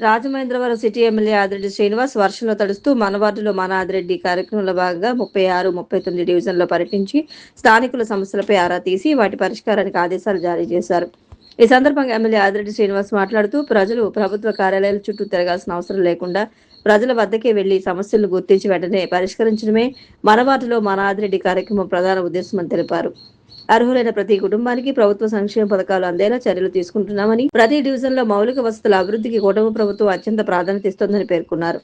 Rajamahendravaram city MLA Adireddy Srinivas వర్షంలో తడుస్తూ మన వార్డులో మన ఆదిరెడ్డి కార్యక్రమంలో భాగంగా 36, 39 డివిజన్లో పర్యటించి స్థానికుల సమస్యలపై ఆరా తీసి వాటి పరిష్కారానికి ఆదేశాలు జారీ చేశారు. ఈ సందర్భంగా ఎమ్మెల్యే ఆదిరెడ్డి శ్రీనివాస్ మాట్లాడుతూ ప్రజలు ప్రభుత్వ కార్యాలయాల చుట్టూ తిరగాల్సిన అవసరం లేకుండా ప్రజల వద్దకే వెళ్లి సమస్యలను గుర్తించి వెంటనే పరిష్కరించడమే మన వార్డులో మన ఆదిరెడ్డి కార్యక్రమం ప్రధాన ఉద్దేశమని తెలిపారు. అర్హులైన ప్రతి కుటుంబానికి ప్రభుత్వ సంక్షేమ పథకాలు అందేలా చర్యలు తీసుకుంటున్నామని, ప్రతి డివిజన్లో మౌలిక వసతుల అభివృద్ధికి కూటమి ప్రభుత్వం అత్యంత ప్రాధాన్యత ఇస్తోందని పేర్కొన్నారు.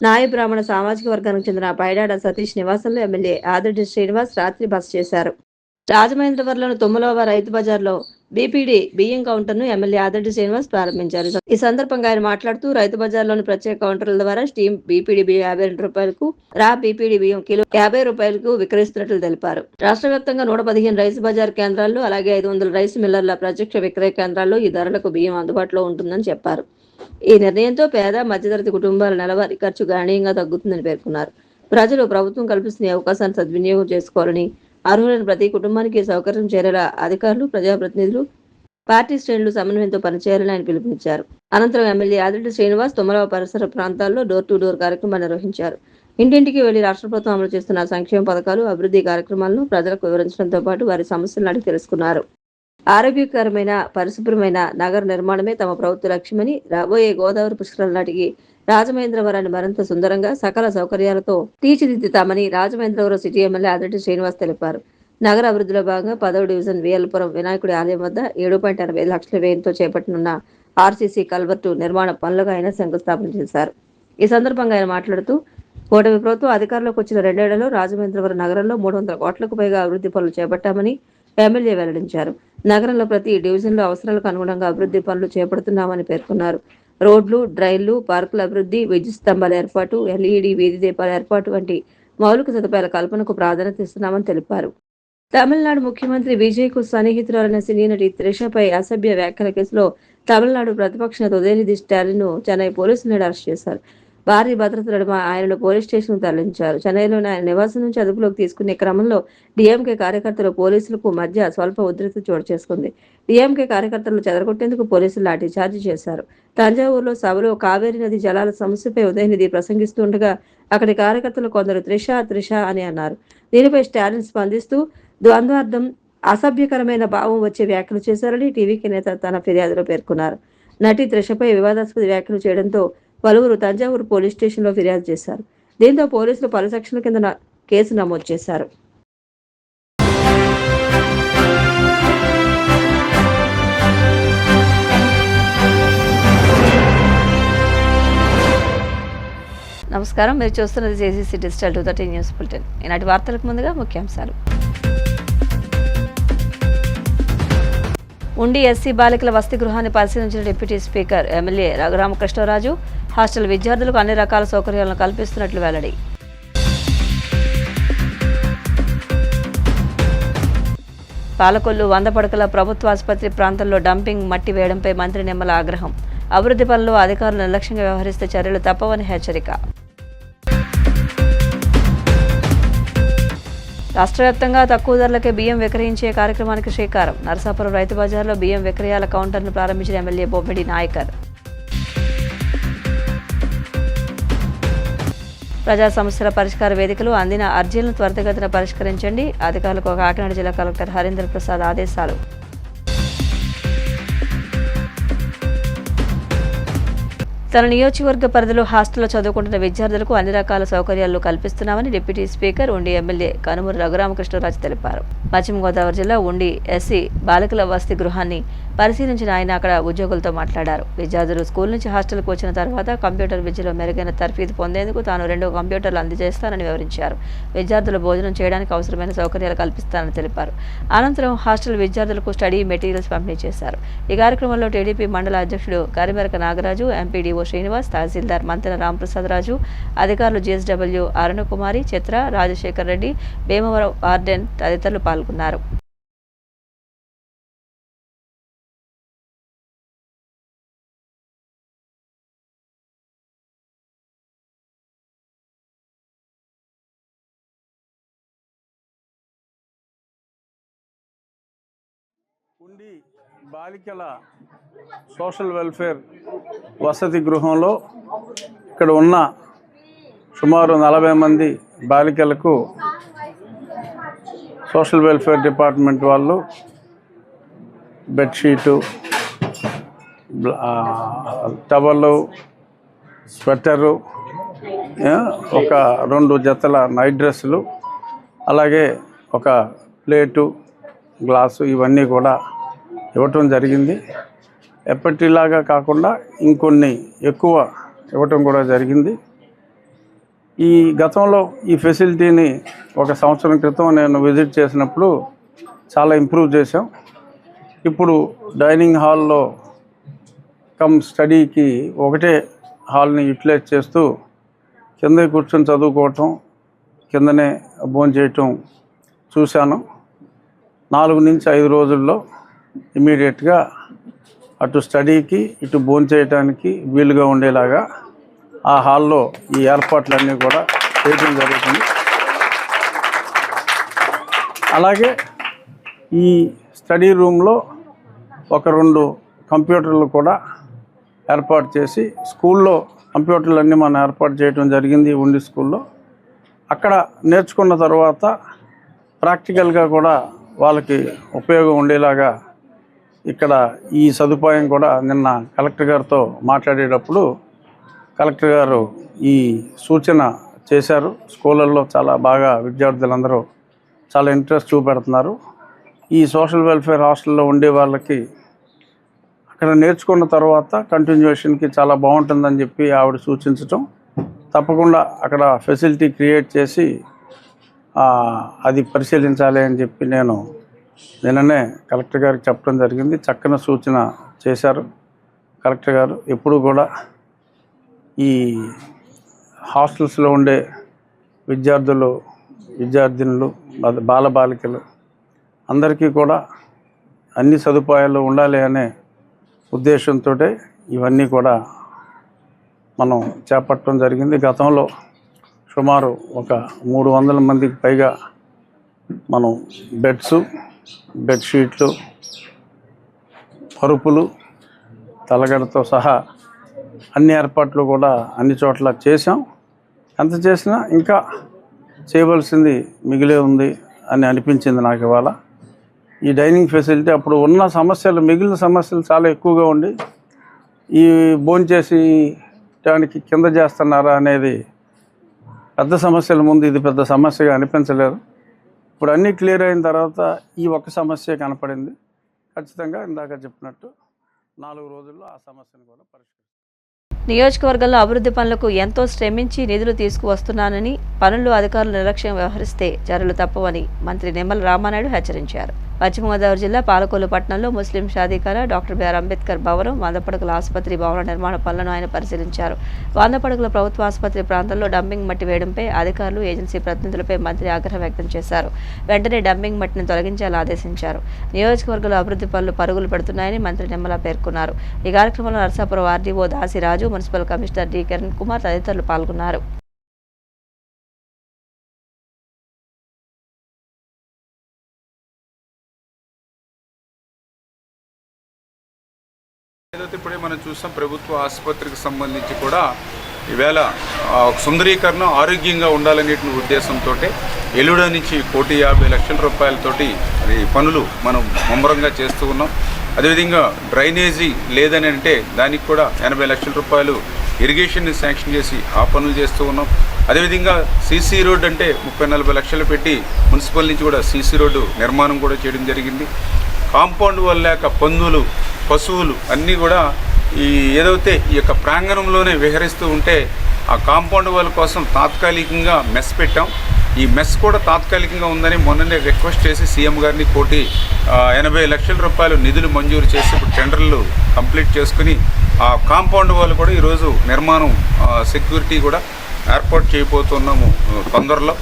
నాయ బ్రాహ్మణ సామాజిక వర్గానికి చెందిన పైడాడ సతీష్ నివాసంలో ఎమ్మెల్యే ఆదిరెడ్డి శ్రీనివాస్ రాత్రి బస చేశారు. రాజమహేంద్రవరంలోని తొమ్మలవ రైతు బజార్లో బీపీడీ బియ్యం కౌంటర్ను ఎమ్మెల్యే ఆదిరెడ్డి శ్రీనివాస్ ప్రారంభించారు. ఈ సందర్భంగా ఆయన మాట్లాడుతూ రైతు బజార్లోని ప్రత్యేక కౌంటర్ల ద్వారా స్టీమ్ బీపీడీ బియ్యం 52 రూపాయలకు, రా బీపీడీ బియ్యం కిలో 50 రూపాయలకు విక్రయిస్తున్నట్లు తెలిపారు. రాష్ట్ర వ్యాప్తంగా 115 రైతు బజార్ కేంద్రాల్లో, అలాగే 500 రైస్ మిల్లర్ల ప్రత్యక్ష విక్రయ కేంద్రాల్లో ఈ ధరలకు బియ్యం అందుబాటులో ఉంటుందని చెప్పారు. ఈ నిర్ణయంతో పేద మధ్యతరగతి కుటుంబాల నెలవారీ ఖర్చు గణనీయంగా తగ్గుతుందని పేర్కొన్నారు. ప్రజలు ప్రభుత్వం కల్పిస్తున్న అవకాశాన్ని సద్వినియోగం చేసుకోవాలని, అర్హులైన ప్రతి కుటుంబానికి సౌకర్యం చేరేలా అధికారులు, ప్రజాప్రతినిధులు, పార్టీ శ్రేణులు సమన్వయంతో పనిచేయాలని ఆయన పిలుపునిచ్చారు. అనంతరం ఎమ్మెల్యే ఆదిరెడ్డి శ్రీనివాస్ తొమ్మలవ పరిసర ప్రాంతాల్లో డోర్ టు డోర్ కార్యక్రమాన్ని నిర్వహించారు. ఇంటింటికి వెళ్లి రాష్ట్ర ప్రభుత్వం అమలు చేస్తున్న సంక్షేమ పథకాలు, అభివృద్ధి కార్యక్రమాలను ప్రజలకు వివరించడంతో పాటు వారి సమస్యలను అడిగి తెలుసుకున్నారు. ఆరోగ్యకరమైన, పరిశుభ్రమైన నగర నిర్మాణమే తమ ప్రభుత్వ లక్ష్యమని, రాబోయే గోదావరి పుష్కరాల నాటికి రాజమహేంద్రవరాన్ని మరింత సుందరంగా సకల సౌకర్యాలతో తీర్చిదిద్దుతామని రాజమహేంద్రవరం సిటీ ఎమ్మెల్యే ఆదిరెడ్డి శ్రీనివాస్ తెలిపారు. నగర అభివృద్ధిలో భాగంగా 10వ డివిజన్ వీఎల్పురం వినాయకుడి ఆలయం వద్ద 7.85 లక్షల వ్యయంతో చేపట్టనున్న ఆర్సీసీ కల్వర్టు నిర్మాణ పనులకు ఆయన శంకుస్థాపన చేశారు. ఈ సందర్భంగా ఆయన మాట్లాడుతూ కూటమి ప్రభుత్వం అధికారంలోకి వచ్చిన 2 ఏళ్లలో రాజమహేంద్రవరం నగరంలో 300 కోట్లకు పైగా అభివృద్ధి పనులు చేపట్టామని ఎమ్మెల్యే వెల్లడించారు. నగరంలో ప్రతి డివిజన్లో అవసరాలకు అనుగుణంగా అభివృద్ధి పనులు చేపడుతున్నామని పేర్కొన్నారు. రోడ్లు, డ్రైన్లు, పార్కుల అభివృద్ధి, విద్యుత్ స్తంభాల ఏర్పాటు, ఎల్ఈడీ వీధి దీపాల ఏర్పాటు వంటి మౌలిక సదుపాయాల కల్పనకు ప్రాధాన్యత ఇస్తున్నామని తెలిపారు. తమిళనాడు ముఖ్యమంత్రి విజయ్కు సన్నిహితురాలైన సినీ నటి త్రిషపై అసభ్య వ్యాఖ్యల కేసులో తమిళనాడు ప్రతిపక్ష నేత ఉదయనిధి స్టాలిన్ను చెన్నై పోలీసులు నేడు అరెస్ట్ చేశారు. భారీ భద్రత నడుమ ఆయనను పోలీస్ స్టేషన్కు తరలించారు. చెన్నైలోని ఆయన నివాసం నుంచి అదుపులోకి తీసుకునే క్రమంలో డీఎంకే కార్యకర్తలు, పోలీసులకు మధ్య స్వల్ప ఉద్రిక్తత చోటు చేసుకుంది. డీఎంకే కార్యకర్తలను చెదరగొట్టేందుకు పోలీసులు లాఠీచార్జి చేశారు. తంజావూరులో సభలో కావేరీ నది జలాల సమస్యపై ఉదయనిధి ప్రసంగిస్తుండగా అక్కడి కార్యకర్తలు కొందరు త్రిష త్రిష అని అన్నారు. దీనిపై స్టాలిన్ స్పందిస్తూ ద్వంద్వార్థం, అసభ్యకరమైన భావం వచ్చే వ్యాఖ్యలు చేశారని టీవీకి నేత తన ఫిర్యాదులో పేర్కొన్నారు. నటి త్రిషపై వివాదాస్పద వ్యాఖ్యలు చేయడంతో పలువురు తంజావూరు పోలీస్ స్టేషన్లో ఫిర్యాదు చేశారు. దీంతో పోలీసులు పలు సెక్షన్ల కింద కేసు నమోదు చేశారు. నమస్కారం, మీరు చూస్తున్నది జేసీసీ డిజిటల్ 230 న్యూస్ బులెటిన్. ఈనాటి వార్తలకు ముందుగా ముఖ్యాంశాలు. ఉండి ఎస్సీ బాలికల వసతి గృహాన్ని పరిశీలించిన deputy speaker MLA Raghuramakrishnaraju hostel విద్యార్థులకు అన్ని రకాల సౌకర్యాలను కల్పిస్తున్నట్లు వెల్లడి. పాలకొల్లు 100 పడకల ప్రభుత్వ ఆసుపత్రి ప్రాంతంలో డంపింగ్ మట్టి వేయడంపై మంత్రి నిమ్మల ఆగ్రహం. అభివృద్ధి పనుల్లో అధికారులు నిర్లక్ష్యంగా వ్యవహరిస్తే చర్యలు తప్పవని హెచ్చరిక. రాష్ట్ర వ్యాప్తంగా తక్కువ ధరలకే బియ్యం విక్రయించే కార్యక్రమానికి శ్రీకారం. నరసాపురం రైతు బజార్లో బియ్యం విక్రయాల కౌంటర్ను ప్రారంభించిన ఎమ్మెల్యే బొమ్మిడి నాయకర్. ప్రజా సమస్యల పరిష్కార వేదికలు అందిన అర్జీలను త్వరితగతిన పరిష్కరించండి. అధికారులకు కాకినాడ జిల్లా కలెక్టర్ హరీంద్ర ప్రసాద్ ఆదేశాలు. తన నియోజకవర్గ పరిధిలో హాస్టల్లో చదువుకుంటున్న విద్యార్థులకు అన్ని రకాల సౌకర్యాలు కల్పిస్తున్నామని డిప్యూటీ స్పీకర్ ఉండి ఎమ్మెల్యే కనుమూరి రఘురామకృష్ణరాజు తెలిపారు. పశ్చిమ గోదావరి జిల్లా ఉండి ఎస్సీ బాలికల వసతి గృహాన్ని పరిశీలించిన ఆయన అక్కడ ఉద్యోగులతో మాట్లాడారు. విద్యార్థులు స్కూల్ నుంచి హాస్టల్కు వచ్చిన తర్వాత కంప్యూటర్ విద్యలో మెరుగైన తర్ఫీదు పొందేందుకు తాను 2 కంప్యూటర్లు అందజేస్తానని వివరించారు. విద్యార్థులు భోజనం చేయడానికి అవసరమైన సౌకర్యాలు కల్పిస్తానని తెలిపారు. అనంతరం హాస్టల్ విద్యార్థులకు స్టడీ మెటీరియల్స్ పంపిణీ చేశారు. ఈ కార్యక్రమంలో టీడీపీ మండల అధ్యక్షుడు కరిమెరక నాగరాజు, ఎంపీడీఓ శ్రీనివాస్, తహసీల్దార్ మంతెన రాంప్రసాద్ రాజు, అధికారులు జీఎస్డబ్ల్యూ అరుణకుమారి, చిత్ర, రాజశేఖర్ రెడ్డి, భీమవరం వార్డెన్ తదితరులు పాల్గొన్నారు. ఉండి బాలికల సోషల్ వెల్ఫేర్ వసతి గృహంలో ఇక్కడ ఉన్న సుమారు 40 మంది బాలికలకు సోషల్ వెల్ఫేర్ డిపార్ట్మెంట్ వాళ్ళు బెడ్షీటు, టవలు, స్వెటరు, ఒక 2 జతల నైట్ డ్రెస్సులు, అలాగే ఒక ప్లేటు, గ్లాసు ఇవన్నీ కూడా ఇవ్వటం జరిగింది. ఎప్పటిలాగా కాకుండా ఇంకొన్ని ఎక్కువ ఇవ్వటం కూడా జరిగింది. ఈ గతంలో ఈ ఫెసిలిటీని 1 సంవత్సరం క్రితం నేను విజిట్ చేసినప్పుడు చాలా ఇంప్రూవ్ చేశాం. ఇప్పుడు డైనింగ్ హాల్లో కమ్ స్టడీకి ఒకటే హాల్ని యూటిలైజ్ చేస్తూ కింద కూర్చొని చదువుకోవటం, కిందనే భోంచేయటం చూశాను. 4 నుంచి 5 రోజుల్లో ఇమీడియట్గా అటు స్టడీకి ఇటు భోంచేయటానికి వీలుగా ఉండేలాగా ఆ హాల్లో ఈ ఏర్పాట్లన్నీ కూడా చేయడం జరుగుతుంది. అలాగే ఈ స్టడీ రూమ్లో ఒక 2 కంప్యూటర్లు కూడా ఏర్పాటు చేసి, స్కూల్లో కంప్యూటర్లన్నీ మనం ఏర్పాటు చేయడం జరిగింది ఉండి స్కూల్లో. అక్కడ నేర్చుకున్న తర్వాత ప్రాక్టికల్గా కూడా వాళ్ళకి ఉపయోగం ఉండేలాగా ఇక్కడ ఈ సదుపాయం కూడా నిన్న కలెక్టర్ గారితో మాట్లాడేటప్పుడు కలెక్టర్ గారు ఈ సూచన చేశారు. స్కూళ్ళల్లో చాలా బాగా విద్యార్థులందరూ చాలా ఇంట్రెస్ట్ చూపెడుతున్నారు. ఈ సోషల్ వెల్ఫేర్ హాస్టల్లో ఉండే వాళ్ళకి అక్కడ నేర్చుకున్న తర్వాత కంటిన్యూషన్కి చాలా బాగుంటుందని చెప్పి ఆవిడ సూచించటం, తప్పకుండా అక్కడ ఫెసిలిటీ క్రియేట్ చేసి అది పరిశీలించాలి అని చెప్పి నేను నిన్ననే కలెక్టర్ గారికి చెప్పడం జరిగింది. చక్కని సూచన చేశారు కలెక్టర్ గారు. ఎప్పుడు కూడా ఈ హాస్టల్స్లో ఉండే విద్యార్థులు, విద్యార్థినులు, బాలబాలికలు అందరికీ కూడా అన్ని సదుపాయాలు ఉండాలి అనే ఉద్దేశంతో ఇవన్నీ కూడా మనం చేపట్టడం జరిగింది. గతంలో సుమారు ఒక 300 మందికి పైగా మనం బెడ్స్, బెడ్షీట్లు, పరుపులు, తలగడతో సహా అన్ని ఏర్పాట్లు కూడా అన్ని చోట్ల చేసాం. ఎంత చేసినా ఇంకా చేయవలసింది మిగిలే ఉంది అని అనిపించింది నాకు ఇవాళ. ఈ డైనింగ్ ఫెసిలిటీ అప్పుడు ఉన్న సమస్యలు, మిగిలిన సమస్యలు చాలా ఎక్కువగా ఉండి ఈ భోంచేసి దానికి కింద చేస్తున్నారా అనేది పెద్ద సమస్యల ముందు ఇది పెద్ద సమస్యగా అనిపించలేదు. ఇప్పుడు అన్నీ క్లియర్ అయిన తర్వాత ఈ ఒక్క సమస్య కనపడింది. ఖచ్చితంగా ఇందాక చెప్పినట్టు 4 రోజుల్లో ఆ సమస్యను కూడా పరిష్కరిస్తాం. నియోజకవర్గంలో అభివృద్ధి పనులకు ఎంతో శ్రమించి నిధులు తీసుకువస్తున్నానని, పనుల్లో అధికారులు నిర్లక్ష్యం వ్యవహరిస్తే చర్యలు తప్పవని మంత్రి నిమ్మల రామానాయుడు హెచ్చరించారు. పశ్చిమ గోదావరి జిల్లా పాలకొల్లు పట్టణంలో ముస్లిం షాదీఖానా, డాక్టర్ బిఆర్ అంబేద్కర్ భవనం, 100 పడకల ఆసుపత్రి భవన నిర్మాణ పనులను ఆయన పరిశీలించారు. 100 పడకల ప్రభుత్వ ఆసుపత్రి ప్రాంతంలో డంపింగ్ మట్టి వేయడంపై అధికారులు, ఏజెన్సీ ప్రతినిధులపై మంత్రి ఆగ్రహం వ్యక్తం చేశారు. వెంటనే డంపింగ్ మట్టిని తొలగించాలని ఆదేశించారు. నియోజకవర్గంలో అభివృద్ధి పనులు పరుగులు పెడుతున్నాయని మంత్రి నిమ్మల పేర్కొన్నారు. ఈ కార్యక్రమంలో Narsapuram RDO Dasiraju, municipal commissioner D Kiran Kumar తదితరులు పాల్గొన్నారు. ఏదైతే ఇప్పుడే మనం చూసాం, ప్రభుత్వ ఆసుపత్రికి సంబంధించి కూడా ఈవేళ సుందరీకరణ ఆరోగ్యంగా ఉండాలనేటువంటి ఉద్దేశంతో ఎల్లుడ నుంచి 1,50,00,000 రూపాయలతోటి అది పనులు మనం ముమ్మరంగా చేస్తూ ఉన్నాం. అదేవిధంగా డ్రైనేజీ లేదని అంటే దానికి కూడా 80 లక్షల రూపాయలు ఇరిగేషన్ని శాంక్షన్ చేసి ఆ పనులు చేస్తూ ఉన్నాం. అదేవిధంగా సీసీ రోడ్ అంటే 30-40 లక్షలు పెట్టి మున్సిపల్ నుంచి కూడా సీసీ రోడ్డు నిర్మాణం కూడా చేయడం జరిగింది. కాంపౌండ్ వల్ల లేక పందులు, పశువులు అన్నీ కూడా ఏదైతే ఈ యొక్క ప్రాంగణంలోనే విహరిస్తూ ఉంటే ఆ కాంపౌండ్ వాళ్ళ కోసం తాత్కాలికంగా మెస్ పెట్టాం. ఈ మెస్ కూడా తాత్కాలికంగా ఉందని మొన్ననే రిక్వెస్ట్ చేసి సీఎం గారిని 1,80 లక్షల రూపాయలు నిధులు మంజూరు చేసి ఇప్పుడు టెండర్లు కంప్లీట్ చేసుకుని ఆ కాంపౌండ్ వాళ్ళు కూడా ఈరోజు నిర్మాణం సెక్యూరిటీ కూడా ఏర్పాటు చేయబోతున్నాము తొందరలో.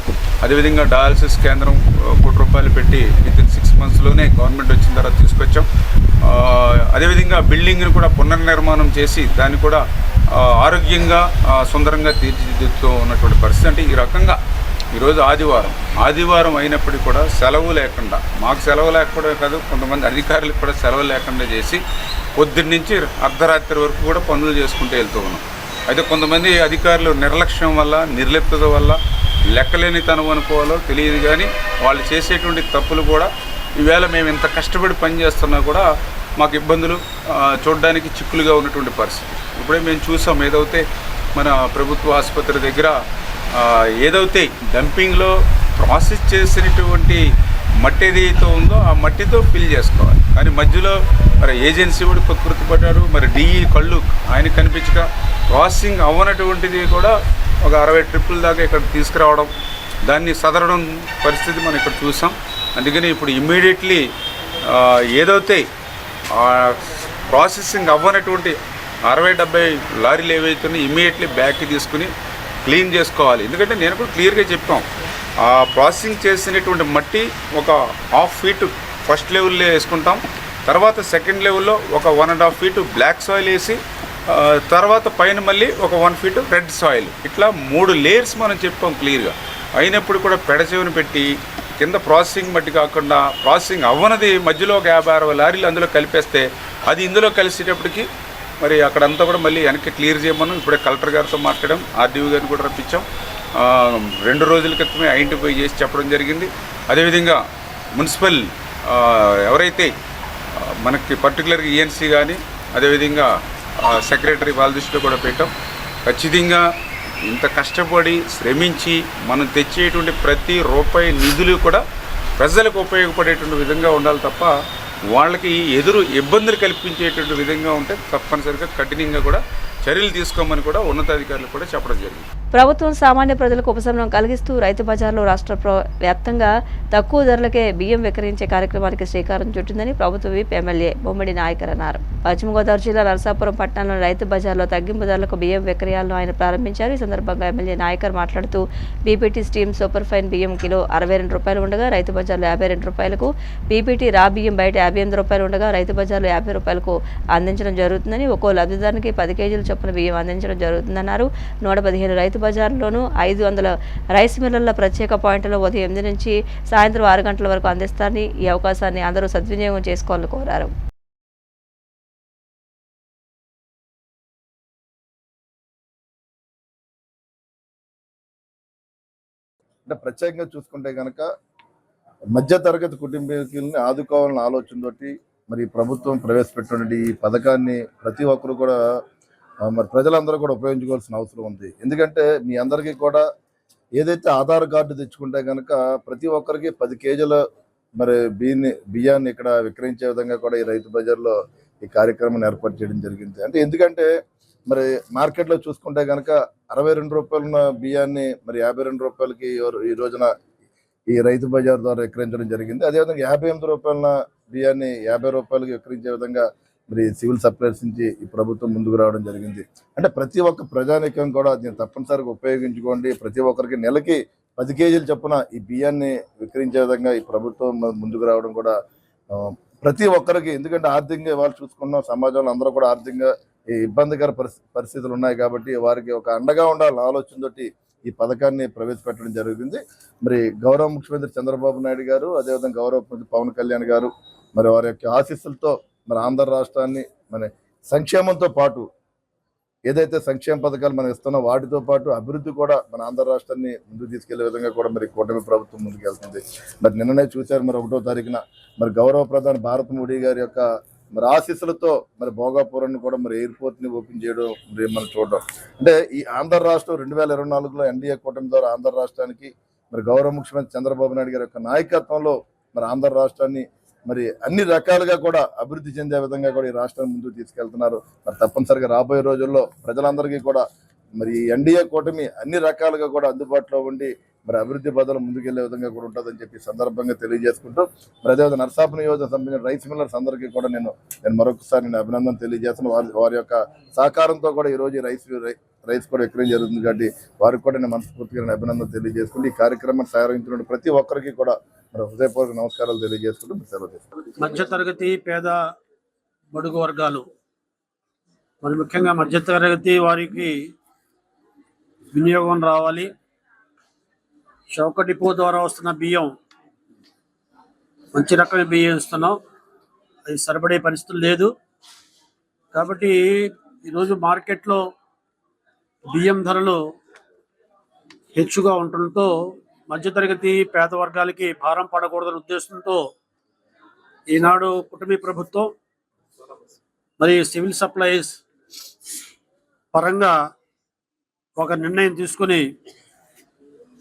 అదేవిధంగా డయాలసిస్ కేంద్రం 1 కోటి రూపాయలు పెట్టి వితిన్ 6 మంత్స్లోనే గవర్నమెంట్ వచ్చిన తర్వాత తీసుకొచ్చాం. అదేవిధంగా బిల్డింగ్ని కూడా పునర్నిర్మాణం చేసి దాన్ని కూడా ఆరోగ్యంగా సుందరంగా తీర్చిదిద్దుతూ ఉన్నటువంటి పరిస్థితి. అంటే ఈ రకంగా ఈరోజు ఆదివారం అయినప్పటికీ కూడా సెలవు లేకుండా, మాకు సెలవు లేకపోవడమే కాదు కొంతమంది అధికారులకు కూడా సెలవు లేకుండా చేసి పొద్దున్న నుంచి అర్ధరాత్రి వరకు కూడా పనులు చేసుకుంటూ వెళ్తూ ఉన్నాం. అయితే కొంతమంది అధికారులు నిర్లక్ష్యం వల్ల, నిర్లిప్తత వల్ల, లెక్కలేనితనం అనుకోవాలో తెలియదు కానీ వాళ్ళు చేసేటువంటి తప్పులు కూడా ఈవేళ మేము ఇంత కష్టపడి పనిచేస్తున్నా కూడా మాకు ఇబ్బందులు చూడడానికి చిక్కులుగా ఉన్నటువంటి పరిస్థితి. ఇప్పుడే మేము చూసాం, ఏదైతే మన ప్రభుత్వ ఆసుపత్రి దగ్గర ఏదైతే డంపింగ్లో ప్రాసెస్ చేసినటువంటి మట్టి ఏదైతే ఉందో ఆ మట్టితో ఫిల్ చేసుకోవాలి. కానీ మధ్యలో మరి ఏజెన్సీ కూడా ప్రకృతి పడ్డారు, మరి డిఈ కళ్ళు ఆయన కనిపించక ప్రాసెసింగ్ అవ్వనటువంటిది కూడా ఒక 60 ట్రిప్పుల దాకా ఇక్కడ తీసుకురావడం, దాన్ని సదరడం పరిస్థితి మనం ఇక్కడ చూసాం. అందుకని ఇప్పుడు ఇమ్మీడియట్లీ ఏదైతే ప్రాసెసింగ్ అవ్వనటువంటి 60-70 లారీలు ఏవైతున్నాయి ఇమ్మీడియట్లీ బ్యాక్కి తీసుకుని క్లీన్ చేసుకోవాలి. ఎందుకంటే నేను కూడా క్లియర్గా చెప్పాం, ఆ ప్రాసెసింగ్ చేసినటువంటి మట్టి ఒక 1/2 ఫీట్ ఫస్ట్ లెవెల్లో వేసుకుంటాం, తర్వాత సెకండ్ లెవెల్లో ఒక 1.5 ఫీట్ బ్లాక్ సాయిల్ వేసి, తర్వాత పైన మళ్ళీ ఒక 1 ఫీట్ రెడ్ సాయిల్, ఇట్లా 3 లేయర్స్ మనం చెప్పాం క్లియర్గా. అయినప్పుడు కూడా పెడచెవిని పెట్టి కింద ప్రాసెసింగ్ మట్టి కాకుండా ప్రాసెసింగ్ అవ్వనది మధ్యలో ఒక 50-60 లారీలు అందులో కలిపేస్తే అది ఇందులో కలిసేటప్పటికి మరి అక్కడంతా కూడా మళ్ళీ వెనక్కి క్లియర్ చేయమన్నాం. ఇప్పుడే కలెక్టర్ గారితో మాట్లాడాం, ఆర్డీఓ గారిని కూడా రప్పించాం. 2 రోజుల క్రితమే ఐడెంటిఫై చేసి చెప్పడం జరిగింది. అదేవిధంగా మున్సిపల్ ఎవరైతే మనకి పర్టికులర్గా ఈఎన్సీ కానీ అదేవిధంగా సెక్రటరీ వాళ్ళ దృష్టిలో కూడా పెట్టాం. ఖచ్చితంగా ఇంత కష్టపడి శ్రమించి మనం తెచ్చేటువంటి ప్రతి రూపాయి నిధులు కూడా ప్రజలకు ఉపయోగపడేటువంటి విధంగా ఉండాలి తప్ప వాళ్ళకి ఎదురు ఇబ్బందులు కల్పించేటువంటి విధంగా ఉంటే తప్పనిసరిగా కఠినంగా కూడా చర్యలు తీసుకోమని కూడా ఉన్నతాధికారులు కూడా చెప్పడం జరిగింది. ప్రభుత్వం సామాన్య ప్రజలకు ఉపశమనం కలిగిస్తూ రైతు బజార్లో రాష్ట్ర వ్యాప్తంగా తక్కువ ధరలకే బియ్యం విక్రయించే కార్యక్రమానికి శ్రీకారం చుట్టిందని ప్రభుత్వ విప్ ఎమ్మెల్యే బొమ్మడి నాయకర్ అన్నారు. పశ్చిమ గోదావరి జిల్లా నరసాపురం పట్టణంలోని రైతు బజార్లో తగ్గింపు ధరలకు బియ్యం విక్రయాలను ఆయన ప్రారంభించారు. ఈ సందర్భంగా ఎమ్మెల్యే నాయకర్ మాట్లాడుతూ బీపీటీ స్టీమ్ సూపర్ ఫైన్ బియ్యం కిలో 62 రూపాయలు ఉండగా రైతు బజార్లో 52 రూపాయలకు, బీపీటీ రా బియ్యం బయట 58 రూపాయలు ఉండగా రైతు బజార్లో 50 రూపాయలకు అందించడం జరుగుతుందని, ఒక్కో లబ్ధిదారునికి 10 కేజీల చొప్పున బియ్యం అందించడం జరుగుతుందన్నారు. 115 రైతు బజార్లోనూ 500 రైస్ మిల్లర్ల ప్రత్యేక పాయింట్లలో ఉదయం 8 నుంచి సాయంత్రం 6 గంటల వరకు అందిస్తారని, ఈ అవకాశాన్ని అందరూ సద్వినియోగం చేసుకోవాలని కోరారు. అంటే ప్రత్యేకంగా చూసుకుంటే కనుక మధ్యతరగతి కుటుంబీకుల్ని ఆదుకోవాలన్న ఆలోచనతోటి మరి ప్రభుత్వం ప్రవేశపెట్టినటువంటి ఈ పథకాన్ని ప్రతి ఒక్కరు కూడా మరి ప్రజలందరూ కూడా ఉపయోగించుకోవాల్సిన అవసరం ఉంది. ఎందుకంటే మీ అందరికీ కూడా ఏదైతే ఆధార్ కార్డు తెచ్చుకుంటే కనుక ప్రతి ఒక్కరికి 10 కేజీల మరి బియ్యాన్ని ఇక్కడ విక్రయించే విధంగా కూడా ఈ రైతు బజార్లో ఈ కార్యక్రమాన్ని ఏర్పాటు చేయడం జరిగింది. అంటే ఎందుకంటే మరి మార్కెట్లో చూసుకుంటే కనుక 62 రూపాయల బియ్యాన్ని మరి 52 రూపాయలకి ఈ రోజున ఈ రైతు బజార్ ద్వారా విక్రయించడం జరిగింది. అదేవిధంగా 58 రూపాయల బియ్యాన్ని 50 రూపాయలకి విక్రయించే విధంగా మరి సివిల్ సప్లైస్ నుంచి ఈ ప్రభుత్వం ముందుకు రావడం జరిగింది. అంటే ప్రతి ఒక్క ప్రజానికం కూడా దీన్ని తప్పనిసరిగా ఉపయోగించుకోండి. ప్రతి ఒక్కరికి నెలకి 10 కేజీలు చొప్పున ఈ బియ్యాన్ని విక్రయించే విధంగా ఈ ప్రభుత్వం ముందుకు రావడం కూడా ప్రతి ఒక్కరికి, ఎందుకంటే ఆర్థికంగా ఇవాళ చూసుకున్నాం సమాజంలో అందరూ కూడా ఆర్థికంగా ఇబ్బందికర పరిస్థితులు ఉన్నాయి కాబట్టి వారికి ఒక అండగా ఉండాలని ఆలోచనతోటి ఈ పథకాన్ని ప్రవేశపెట్టడం జరిగింది. మరి గౌరవ ముఖ్యమంత్రి చంద్రబాబు నాయుడు గారు, అదేవిధంగా గౌరవ ముఖ్యమంత్రి పవన్ కళ్యాణ్ గారు మరి వారి యొక్క ఆశీస్సులతో మరి ఆంధ్ర రాష్ట్రాన్ని మన సంక్షేమంతో పాటు ఏదైతే సంక్షేమ పథకాలు మనం ఇస్తున్నా వాటితో పాటు అభివృద్ధి కూడా మన ఆంధ్ర రాష్ట్రాన్ని ముందుకు తీసుకెళ్లే విధంగా కూడా మరి కూటమి ప్రభుత్వం ముందుకు వెళ్తుంది. మరి నిన్ననే చూశారు మరి 1వ తారీఖున మరి గౌరవ ప్రధాని భారత్ మోడీ గారి యొక్క మరి ఆశీస్సులతో మరి భోగాపురాన్ని కూడా మరి ఎయిర్పోర్ట్ ని ఓపెన్ చేయడం మరి మనం చూడడం. అంటే ఈ ఆంధ్ర రాష్ట్రం 2024లో ఎన్డీఏ కూటమి ద్వారా ఆంధ్ర రాష్ట్రానికి మరి గౌరవ ముఖ్యమంత్రి చంద్రబాబు నాయుడు గారి యొక్క నాయకత్వంలో మరి ఆంధ్ర రాష్ట్రాన్ని మరి అన్ని రకాలుగా కూడా అభివృద్ధి చెందే విధంగా కూడా ఈ రాష్ట్రాన్ని ముందుకు తీసుకెళ్తున్నారు. మరి తప్పనిసరిగా రాబోయే రోజుల్లో ప్రజలందరికీ కూడా మరి ఎన్డీఏ కూటమి అన్ని రకాలుగా కూడా అందుబాటులో ఉండి మరి అభివృద్ధి బదులు ముందుకెళ్లే విధంగా కూడా ఉంటుందని చెప్పి సందర్భంగా తెలియజేసుకుంటూ మరి అదేవిధంగా నరసాపురం నియోజకవర్గం సంబంధించిన రైస్ మిల్లర్స్ అందరికీ కూడా నేను మరొకసారి నేను అభినందన తెలియజేస్తున్నాను. వారి యొక్క సహకారంతో కూడా ఈ రోజు రైస్ కూడా విక్రయం జరుగుతుంది కాబట్టి వారికి కూడా నేను మనస్ఫూర్తిగా అభినందన తెలియజేసుకుంటూ ఈ కార్యక్రమాన్ని సహకరించిన ప్రతి ఒక్కరికి కూడా మరి హృదయపూర్వక నమస్కారాలు తెలియజేసుకుంటూ సెలవు తీసుకుంటాం. మధ్యతరగతి పేద బడుగు వర్గాలు మరి ముఖ్యంగా మధ్యతరగతి వారికి వినియోగం రావాలి. చౌక డిపో ద్వారా వస్తున్న బియ్యం మంచి రకమైన బియ్యం ఇస్తున్నాం, అది సరిపడే పరిస్థితులు లేదు. కాబట్టి ఈరోజు మార్కెట్లో బియ్యం ధరలు హెచ్చుగా ఉండటంతో మధ్యతరగతి పేద వర్గాలకి భారం పడకూడదనే ఉద్దేశంతో ఈనాడు కుటుంబీ ప్రభుత్వం మరి సివిల్ సప్లైస్ పరంగా ఒక నిర్ణయం తీసుకుని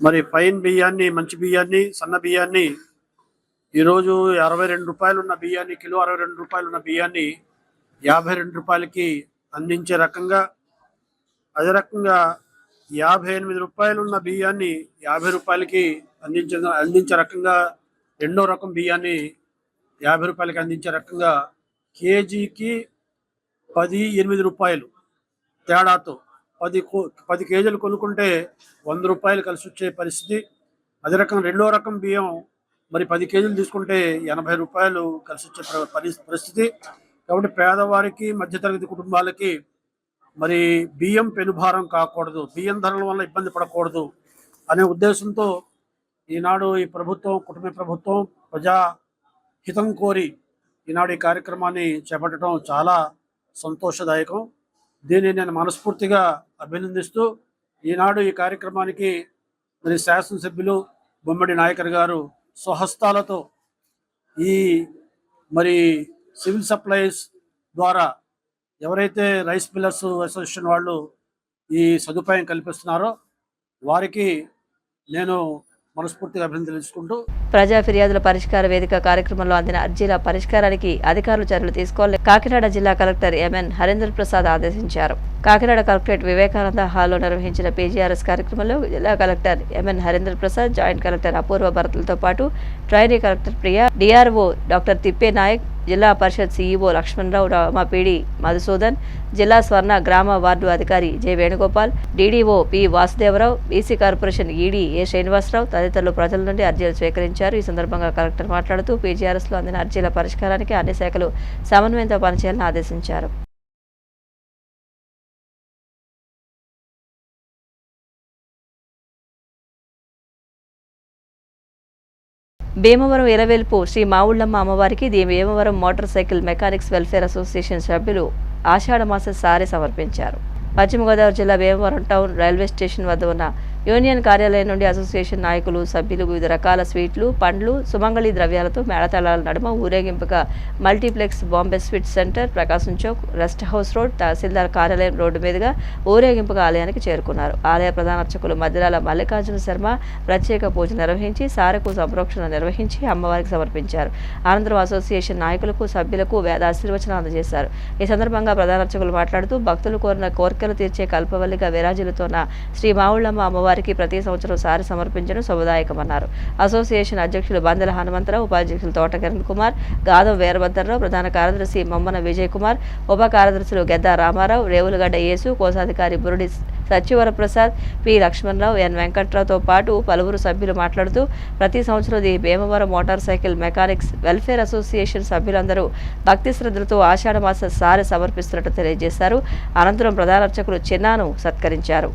మరి ఫైన్ బియ్యాన్ని, మంచి బియ్యాన్ని, సన్న బియ్యాన్ని ఈరోజు 62 రూపాయలు ఉన్న బియ్యాన్ని, కిలో 62 రూపాయలు ఉన్న బియ్యాన్ని 52 రూపాయలకి అందించే రకంగా, అదే రకంగా 58 రూపాయలు ఉన్న బియ్యాన్ని 50 రూపాయలకి అందించే రకంగా, రెండో రకం బియ్యాన్ని 50 రూపాయలకి అందించే రకంగా కేజీకి 18 రూపాయలు తేడాతో 10 కేజీలు కొనుక్కుంటే 100 రూపాయలు కలిసి వచ్చే పరిస్థితి. అదే రకం రెండో రకం బియ్యం మరి 10 కేజీలు తీసుకుంటే 80 రూపాయలు కలిసి వచ్చే పరిస్థితి. కాబట్టి పేదవారికి, మధ్యతరగతి కుటుంబాలకి మరి బియ్యం పెనుభారం కాకూడదు, బియ్యం ధరల వల్ల ఇబ్బంది పడకూడదు అనే ఉద్దేశంతో ఈనాడు ఈ ప్రభుత్వం, కుటుంబ ప్రభుత్వం ప్రజా హితం కోరి ఈనాడు ఈ కార్యక్రమాన్ని చేపట్టడం చాలా సంతోషదాయకం. దీన్ని నేను మనస్ఫూర్తిగా అభినందిస్తూ ఈనాడు ఈ కార్యక్రమానికి మరి శాసనసభ్యులు బొమ్మడి నాయకర్ గారు స్వహస్తాలతో ఈ మరి సివిల్ సప్లైస్ ద్వారా ఎవరైతే రైస్ మిల్లర్స్ అసోసియేషన్ వాళ్ళు ఈ సదుపాయం కల్పిస్తున్నారో వారికి నేను మనస్ఫూర్తిగా అభినందించుకుంటూ ప్రజా ఫిర్యాదుల పరిష్కార వేదిక కార్యక్రమంలో అందిన అర్జీల పరిష్కారానికి అధికారులు చర్యలు తీసుకోవాలని కాకినాడ జిల్లా కలెక్టర్ ఎంఎన్ హరేంద్ర ప్రసాద్ ఆదేశించారు. కాకినాడ కలెక్టరేట్ వివేకానంద హాల్లో నిర్వహించిన పీజీఆర్ఎస్ కార్యక్రమంలో జిల్లా collector MN Harendra Prasad, joint collector Apoorva భరత్లతో పాటు trainee collector Priya, DRO doctor Tippe Nayak, Zilla Parishad CEO Lakshmanarao, Ramapidi Madhusudan, జిల్లా స్వర్ణ గ్రామ వార్డు అధికారి J Venugopal, DDO P Vasudevarao, BC corporation ED A Srinivasarao తదితరులు ప్రజల నుండి అర్జీలు స్వీకరించారు. ఈ సందర్భంగా కలెక్టర్ మాట్లాడుతూ పీజీఆర్ఎస్లో అందిన అర్జీల పరిష్కారానికి అన్ని శాఖలు సమన్వయంతో పనిచేయాలని ఆదేశించారు. భీమవరం ఇలవేల్పు శ్రీ మావుళ్ళమ్మ అమ్మవారికి Bhimavaram motor cycle mechanics welfare association సభ్యులు ఆషాఢమాస సారె సమర్పించారు. పశ్చిమ గోదావరి జిల్లా భీమవరం టౌన్ రైల్వే స్టేషన్ వద్ద ఉన్న యూనియన్ కార్యాలయం నుండి అసోసియేషన్ నాయకులు, సభ్యులు వివిధ రకాల స్వీట్లు, పండ్లు, సుమంగళి ద్రవ్యాలతో మేళతాళాల నడుమ ఊరేగింపుగా మల్టీప్లెక్స్ బాంబే స్వీట్ సెంటర్, ప్రకాశం చౌక్, రెస్ట్ హౌస్ రోడ్, తహసీల్దార్ కార్యాలయం రోడ్డు మీదుగా ఊరేగింపుగా ఆలయానికి చేరుకున్నారు. ఆలయ ప్రధాన అర్చకులు మధ్యరాల మల్లికార్జున శర్మ ప్రత్యేక పూజ నిర్వహించి సారెకు సంప్రోక్షణ నిర్వహించి అమ్మవారికి సమర్పించారు. అనంతరం అసోసియేషన్ నాయకులకు, సభ్యులకు వేదాశీర్వచనం అందజేశారు. ఈ సందర్భంగా ప్రధాన అర్చకులు మాట్లాడుతూ భక్తులు కోరిన కోరికలు తీర్చే కల్పవల్లిగా విరాజిల్లుతోన్న శ్రీ మావుళ్ళమ్మ అమ్మవారికి ప్రతి సంవత్సరం సారి సమర్పించడం శుభదాయకమన్నారు. అసోసియేషన్ అధ్యక్షులు బందెల హనుమంతరావు, ఉపాధ్యక్షులు తోట కిరణ్ కుమార్, గాదం వీరభద్రరావు, ప్రధాన కార్యదర్శి మొమ్మన విజయ్ కుమార్, ఉప కార్యదర్శులు గెద్దా రామారావు, రేవులగడ్డ యేసు, కోశాధికారి బురుడి సత్యవరప్రసాద్, పి లక్ష్మణరావు, ఎన్ వెంకట్రావుతో పాటు పలువురు సభ్యులు మాట్లాడుతూ ప్రతి సంవత్సరం ఈ Bhimavaram motor cycle mechanics welfare association సభ్యులందరూ భక్తి శ్రద్ధలతో ఆషాఢమాస సారె సమర్పిస్తున్నట్టు తెలియజేశారు. అనంతరం ప్రధాన అర్చకులు చిన్నాను సత్కరించారు.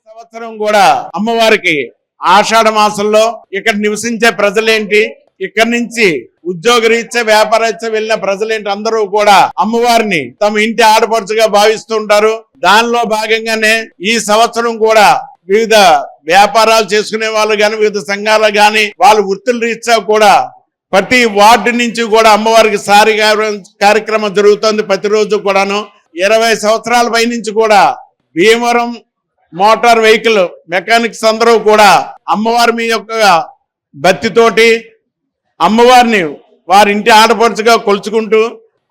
సంవత్సరం కూడా అమ్మవారికి ఆషాఢ మాసంలో ఇక్కడ నివసించే ప్రజలేంటి, ఇక్కడి నుంచి ఉద్యోగరీత్యా వ్యాపారరీత్యా వెళ్ళిన ప్రజలేంటి అందరూ కూడా అమ్మవారిని తమ ఇంటి ఆడపడుచుగా భావిస్తూ ఉంటారు. దానిలో భాగంగానే ఈ సంవత్సరం కూడా వివిధ వ్యాపారాలు చేసుకునే వాళ్ళు గాని, వివిధ సంఘాలు గాని, వాళ్ళ వృత్తుల రీత్యా కూడా ప్రతి వార్డు నుంచి కూడా అమ్మవారికి సారి కార్యక్రమం జరుగుతుంది. ప్రతిరోజు కూడాను 20 సంవత్సరాల పై నుంచి కూడా భీమవరం మోటార్ వెహికల్ మెకానిక్స్ అందరూ కూడా అమ్మవారి మీ యొక్క భక్తితోటి అమ్మవారిని వారి ఇంటి ఆడపడుచుగా కొలుచుకుంటూ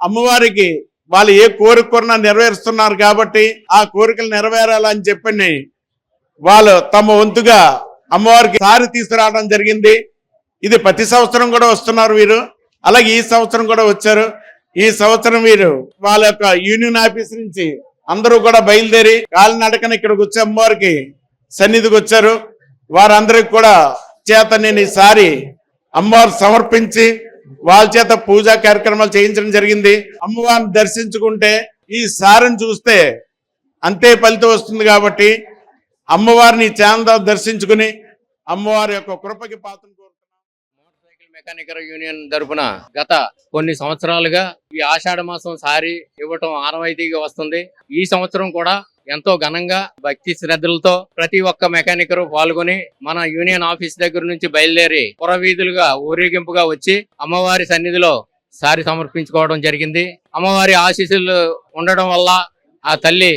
అమ్మవారికి వాళ్ళు ఏ కోరికన్నా నెరవేరుస్తున్నారు కాబట్టి ఆ కోరికలు నెరవేరాలని చెప్పని వాళ్ళు తమ వంతుగా అమ్మవారికి సారి తీసుకురావడం జరిగింది. ఇది ప్రతి సంవత్సరం కూడా వస్తున్నారు వీరు. అలాగే ఈ సంవత్సరం కూడా వచ్చారు. ఈ సంవత్సరం వీరు వాళ్ళ యొక్క యూనియన్ ఆఫీస్ నుంచి అందరూ కూడా బయలుదేరి కాలినడకన ఇక్కడికి వచ్చి అమ్మవారికి సన్నిధికి వచ్చారు. వారందరికి కూడా చేత నేను ఈసారి అమ్మవారు సమర్పించి వాళ్ళ చేత పూజా కార్యక్రమాలు చేయించడం జరిగింది. అమ్మవారిని దర్శించుకుంటే ఈ సారిని చూస్తే అంతే ఫలితం వస్తుంది కాబట్టి అమ్మవారిని ఛానల్ దర్శించుకుని అమ్మవారి యొక్క కృపకి పాత్ర కోరుతున్నాం. మోటార్ సైకిల్ మెకానికల్ యూనియన్ తరపున గత కొన్ని సంవత్సరాలుగా ఈ ఆషాఢ మాసం సారి ఇవ్వటం ఆనవాయితీగా వస్తుంది. ఈ సంవత్సరం కూడా ఎంతో ఘనంగా భక్తి శ్రద్ధలతో ప్రతి ఒక్క మెకానికరు పాల్గొని మన యూనియన్ ఆఫీస్ దగ్గర నుంచి బయలుదేరి పురవీధులుగా ఊరేగింపుగా వచ్చి అమ్మవారి సన్నిధిలో సారి సమర్పించుకోవడం జరిగింది. అమ్మవారి ఆశీస్సులు ఉండడం వల్ల ఆ తల్లి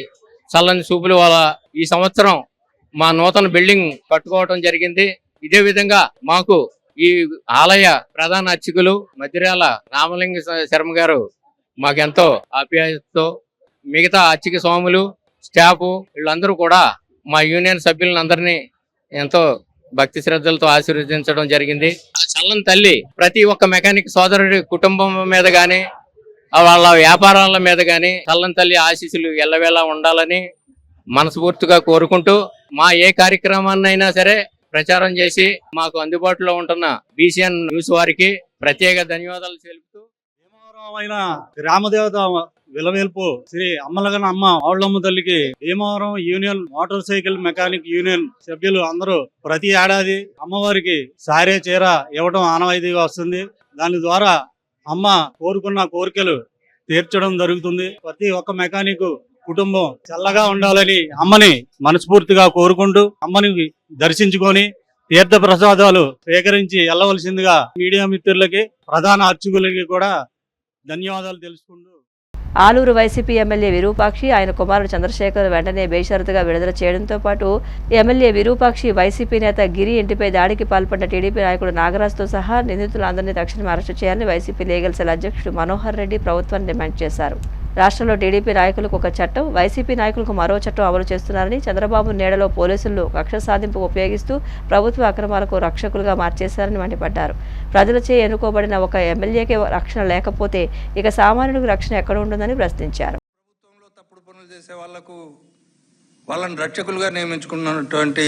చల్లని చూపుల వల్ల ఈ సంవత్సరం మా నూతన బిల్డింగ్ కట్టుకోవడం జరిగింది. ఇదే విధంగా మాకు ఈ ఆలయ ప్రధాన అర్చకులు మధ్యరాల రామలింగ శర్మ గారు మాకెంతో ఆప్యాయతతో, మిగతా అర్చక స్వాములు, స్టాఫ్ వీళ్ళందరూ కూడా మా యూనియన్ సభ్యులందరినీ ఎంతో భక్తి శ్రద్ధలతో ఆశీర్వదించడం జరిగింది. ఆ చల్లని తల్లి ప్రతి ఒక్క మెకానిక్ సోదరుడి కుటుంబం మీద గాని, వాళ్ళ వ్యాపారాల మీద గాని చల్లని తల్లి ఆశీస్సులు ఎల్లవేళ ఉండాలని మనస్ఫూర్తిగా కోరుకుంటూ మా ఏ కార్యక్రమాన్నైనా సరే ప్రచారం చేసి మాకు అందుబాటులో ఉంటున్న BCN న్యూస్ వారికి ప్రత్యేక ధన్యవాదాలు తెలుపుతూ, భీమవరం గ్రామదేవత విలవేల్పు శ్రీ అమ్మలగన అమ్మ ఆవులమ్మ తల్లికి Bhimavaram union motor cycle mechanic union సభ్యులు అందరూ ప్రతి ఏడాది అమ్మవారికి సారే చీర ఇవ్వడం ఆనవాయితీగా వస్తుంది. దాని ద్వారా అమ్మ కోరుకున్న కోరికలు తీర్చడం జరుగుతుంది. ప్రతి ఒక్క మెకానిక్ కుటుంబం చల్లగా ఉండాలని అమ్మని మనస్ఫూర్తిగా కోరుకుంటూ అమ్మని దర్శించుకొని తీర్థ ప్రసాదాలు స్వీకరించి వెళ్ళవలసిందిగా మీడియా మిత్రులకి, ప్రధాన అర్చకులకి కూడా ధన్యవాదాలు తెలుసుకుంటూ, ఆలూరు వైసీపీ ఎమ్మెల్యే విరూపాక్షి ఆయన కుమారుడు చంద్రశేఖర్ వెంటనే బేషరతుగా విడుదల చేయడంతో పాటు ఎమ్మెల్యే విరూపాక్షి వైసీపీ నేత గిరి ఇంటిపై దాడికి పాల్పడిన టీడీపీ నాయకుడు నాగరాజుతో సహా నిందితులందరినీ తక్షణం అరెస్టు చేయాలని వైసీపీ లీగల్ సెల్ అధ్యక్షుడు మనోహర్ రెడ్డి ప్రభుత్వాన్ని డిమాండ్ చేశారు. రాష్ట్రంలో టీడీపీ నాయకులకు ఒక చట్టం, వైసీపీ నాయకులకు మరో చట్టం అమలు చేస్తున్నారని, చంద్రబాబు నీడలో పోలీసులను కక్ష సాధింపు ఉపయోగిస్తూ ప్రభుత్వ అక్రమాలకు రక్షకులుగా మార్చేశారని మండిపడ్డారు. ప్రజలచే ఎన్నుకోబడిన ఒక ఎమ్మెల్యేకే రక్షణ లేకపోతే ఇక సామాన్యుడికి రక్షణ ఎక్కడ ఉంటుందని ప్రశ్నించారు. ప్రభుత్వంలో తప్పుడు పనులు చేసే వాళ్ళని రక్షకులుగా నియమించుకున్నటువంటి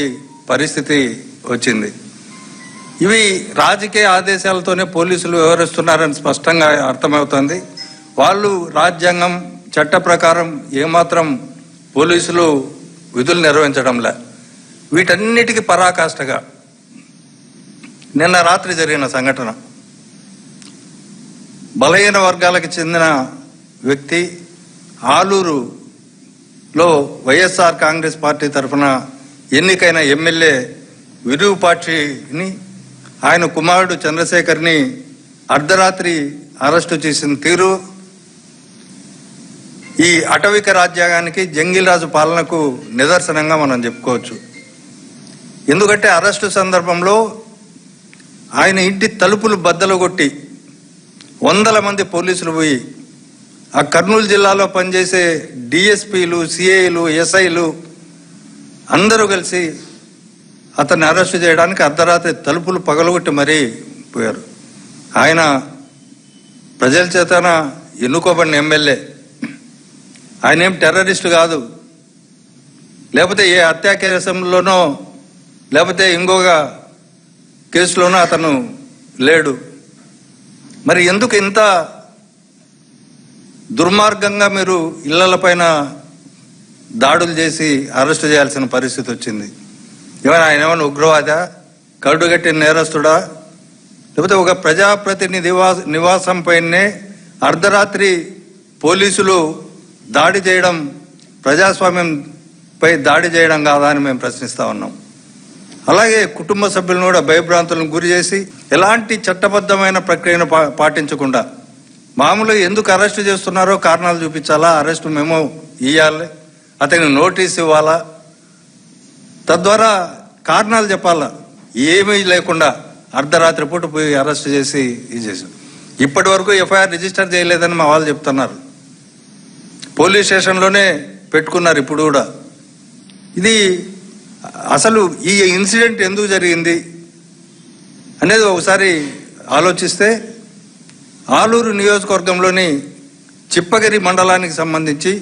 పరిస్థితి వచ్చింది. ఇవి రాజకీయ ఆదేశాలతోనే పోలీసులు వ్యవహరిస్తున్నారని స్పష్టంగా అర్థమవుతుంది. వాళ్ళు రాజ్యాంగం చట్ట ప్రకారం ఏమాత్రం పోలీసులు విధులు నిర్వహించడంలే. వీటన్నిటికీ పరాకాష్ఠగా నిన్న రాత్రి జరిగిన సంఘటన, బలహీన వర్గాలకు చెందిన వ్యక్తి ఆలూరులో వైఎస్ఆర్ కాంగ్రెస్ పార్టీ తరఫున ఎన్నికైన ఎమ్మెల్యే విరూపాక్షిని, ఆయన కుమారుడు చంద్రశేఖర్ని అర్ధరాత్రి అరెస్టు చేసిన తీరు ఈ అటవిక రాజ్యాంగానికి, జంగిల్రాజు పాలనకు నిదర్శనంగా మనం చెప్పుకోవచ్చు. ఎందుకంటే అరెస్టు సందర్భంలో ఆయన ఇంటి తలుపులు బద్దలు కొట్టి 100 మంది పోలీసులు పోయి ఆ కర్నూలు జిల్లాలో పనిచేసే డిఎస్పీలు, సిఐలు, ఎస్ఐలు అందరూ కలిసి అతన్ని అరెస్టు చేయడానికి అర్ధరాత్రి తలుపులు పగలగొట్టి మరీ పోయారు. ఆయన ప్రజల చేతన ఎన్నుకోబడిన ఎమ్మెల్యే, ఆయన ఏం టెర్రరిస్టు కాదు, లేకపోతే ఏ హత్యా కేసులోనో లేకపోతే ఇంకొక కేసులోనో అతను లేడు. మరి ఎందుకు ఇంత దుర్మార్గంగా మీరు ఇళ్లపైన దాడులు చేసి అరెస్టు చేయాల్సిన పరిస్థితి వచ్చింది. ఆయన ఏమైనా ఉగ్రవాద, కరుడుగట్టిన నేరస్తుడా, లేకపోతే ఒక ప్రజాప్రతినిధి నివాసంపైనే అర్ధరాత్రి పోలీసులు దాడి చేయడం ప్రజాస్వామ్యంపై దాడి చేయడం కాదా అని మేము ప్రశ్నిస్తూ ఉన్నాం. అలాగే కుటుంబ సభ్యులను కూడా భయభ్రాంతులను గురి చేసి ఎలాంటి చట్టబద్ధమైన ప్రక్రియను పాటించకుండా మామూలుగా ఎందుకు అరెస్టు చేస్తున్నారో కారణాలు చూపించాలా, అరెస్టు మెమో ఇవ్వాలి, అతనికి నోటీస్ ఇవ్వాలా, తద్వారా కారణాలు చెప్పాలా. ఏమీ లేకుండా అర్ధరాత్రి పూట పోయి అరెస్ట్ చేసి ఇది చేశారు. ఇప్పటి వరకు ఎఫ్ఐఆర్ రిజిస్టర్ చేయలేదని మా వాళ్ళు చెప్తున్నారు. పోలీస్ స్టేషన్లోనే పెట్టుకున్నారు ఇప్పుడు కూడా. ఇది అసలు ఈ ఇన్సిడెంట్ ఎందుకు జరిగింది అనేది ఒకసారి ఆలోచిస్తే, ఆలూరు నియోజకవర్గంలోని చిప్పగిరి మండలానికి సంబంధించి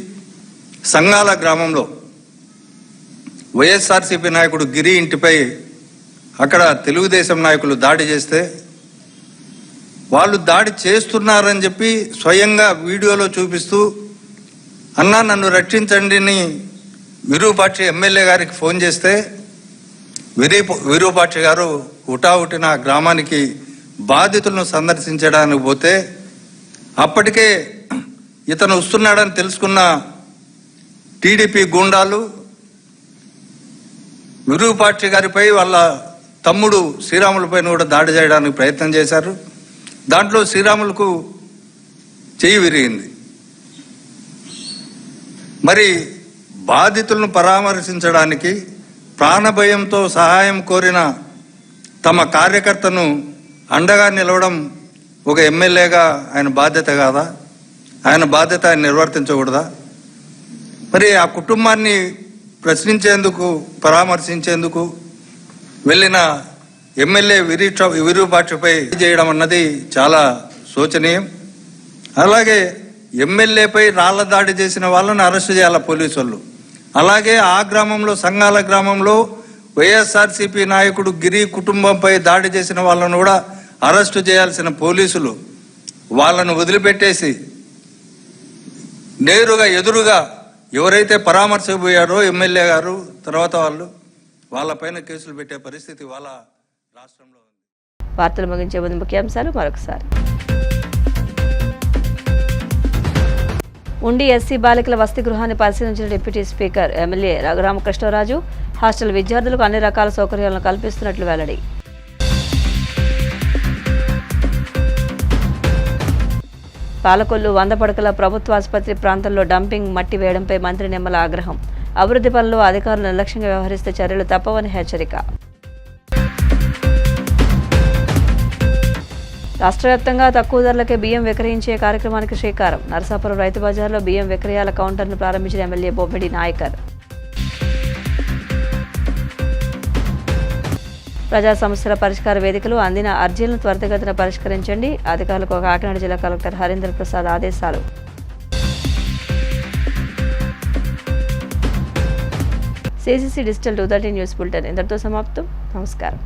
సంగాల గ్రామంలో వైఎస్ఆర్సీపీ నాయకుడు గిరి ఇంటిపై అక్కడ తెలుగుదేశం నాయకులు దాడి చేస్తే, వాళ్ళు దాడి చేస్తున్నారని చెప్పి స్వయంగా వీడియోలో చూపిస్తూ అన్నా నన్ను రక్షించండి అని విరూపాక్షి ఎమ్మెల్యే గారికి ఫోన్ చేస్తే విరూపాక్షి గారు హుటాహుటిన గ్రామానికి బాధితులను సందర్శించడానికి పోతే అప్పటికే ఇతను వస్తున్నాడని తెలుసుకున్న టీడీపీ గూండాలు విరూపాక్షి గారిపై వాళ్ళ తమ్ముడు శ్రీరాములపైన కూడా దాడి చేయడానికి ప్రయత్నం చేశారు. దాంట్లో శ్రీరాములకు చెయ్యి విరిగింది. మరి బాధితులను పరామర్శించడానికి ప్రాణభయంతో సహాయం కోరిన తమ కార్యకర్తను అండగా నిలవడం ఒక ఎమ్మెల్యేగా ఆయన బాధ్యత కాదా? ఆయన బాధ్యత ఆయన నిర్వర్తించకూడదా? మరి ఆ కుటుంబాన్ని ప్రశ్నించేందుకు, పరామర్శించేందుకు వెళ్ళిన ఎమ్మెల్యే విరూపాక్షపై చేయడం అన్నది చాలా శోచనీయం. అలాగే ఎమ్మెల్యేపై రాళ్ల దాడి చేసిన వాళ్ళని అరెస్టు చేయాలి పోలీసు వాళ్ళు. అలాగే ఆ గ్రామంలో, సంగాల గ్రామంలో వైఎస్ఆర్సీపీ నాయకుడు గిరి కుటుంబంపై దాడి చేసిన వాళ్ళను కూడా అరెస్టు చేయాల్సిన పోలీసులు వాళ్ళను వదిలిపెట్టేసి నేరుగా ఎదురుగా ఎవరైతే పరామర్శపోయారో ఎమ్మెల్యే గారు తర్వాత వాళ్ళపైన కేసులు పెట్టే పరిస్థితి వాళ్ళ రాష్ట్రంలో ఉంది. వార్తలు ముగించే ముందు ముఖ్యాంశాలు మరొకసారి. ఉండి ఎస్సీ బాలికల వసతి గృహాన్ని పరిశీలించిన deputy speaker MLA Raghuramakrishnaraju hostel విద్యార్థులకు అన్ని రకాల సౌకర్యాలను కల్పిస్తున్నట్లు వెల్లడి. పాలకొల్లు 100 పడకల ప్రభుత్వ ఆసుపత్రి ప్రాంతంలో డంపింగ్ మట్టి వేయడంపై మంత్రి నిమ్మల ఆగ్రహం. అభివృద్ధి పనుల్లో అధికారులు నిర్లక్ష్యంగా వ్యవహరిస్తే చర్యలు తప్పవని హెచ్చరిక. రాష్ట్ర వ్యాప్తంగా తక్కువ ధరలకే బియ్యం విక్రయించే కార్యక్రమానికి శ్రీకారం. నరసాపురం రైతు బజార్లో బియ్యం విక్రయాల కౌంటర్ను ప్రారంభించిన ఎమ్మెల్యే బొమ్మిడి నాయకర్. ప్రజా సమస్యల పరిష్కార వేదికలు అందిన అర్జీలను త్వరితగతిన పరిష్కరించండి. అధికారులకు కాకినాడ జిల్లా కలెక్టర్ హరీంద్ర ప్రసాద్ ఆదేశాలు. CCC డిజిటల్ 230 న్యూస్ బులెటిన్ ఇంతటితో సమాప్తం. నమస్కారం.